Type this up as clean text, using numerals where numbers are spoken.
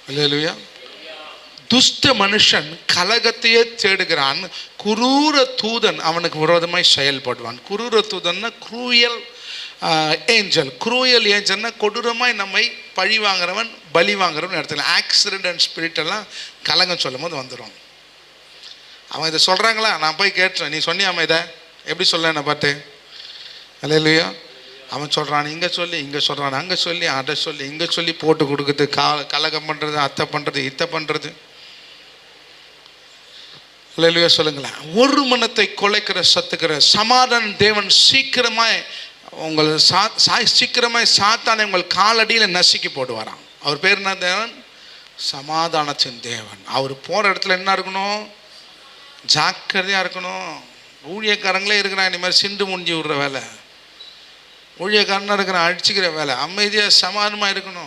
அல்லேலூயா. துஷ்ட மனுஷன் கலகத்தையே தேடுகிறான், குரூர தூதன் அவனுக்கு விரோதமாய் செயல்படுவான். குரூர தூதன்னா க்ரூயல் ஏஞ்சல். க்ரூயல் ஏஞ்சல்னா கொடூரமாய் நம்மை பழி வாங்குறவன், பலி வாங்குறவன் இடத்துல. ஆக்சிடென்ட் அண்ட் ஸ்பிரிட் எல்லாம் கலகம் சொல்லும் போது வந்துடும். அவன் இதை சொல்கிறாங்களா, நான் போய் கேட்டேன், நீ சொன்னியாம இதை எப்படி சொல்ல என்ன பார்த்து? அல்லேலூயா. அவன் சொல்கிறான் இங்கே சொல்லி, இங்கே சொல்கிறான் அங்கே சொல்லி, அதை சொல்லி இங்கே சொல்லி போட்டு கொடுக்குறது, கலகம் பண்ணுறது, அத்தை பண்ணுறது, இத்தை பண்ணுறது. அல்லேலூயா சொல்லுங்களேன். ஒரு மனத்தை குலைக்கிற சத்துக்கிற சமாதான தேவன் சீக்கிரமாய் உங்கள் சீக்கிரமாய் சாத்தானை உங்கள் காலடியில் நசுக்கி போடுவாராம். அவர் பேர் என்ன? தேவன் சமாதானத்தின் தேவன். அவர் போகிற இடத்துல என்ன இருக்கணும்? ஜாக்கிரதையாக இருக்கணும். ஊழியக்காரங்களே இருக்கிறான் இந்த மாதிரி சிண்டு முடிஞ்சு விடுற வேலை, ஊழியக்காரனாக இருக்கிறான் அடிச்சுக்கிற வேலை. அமைதியாக சமாதானமாக இருக்கணும்.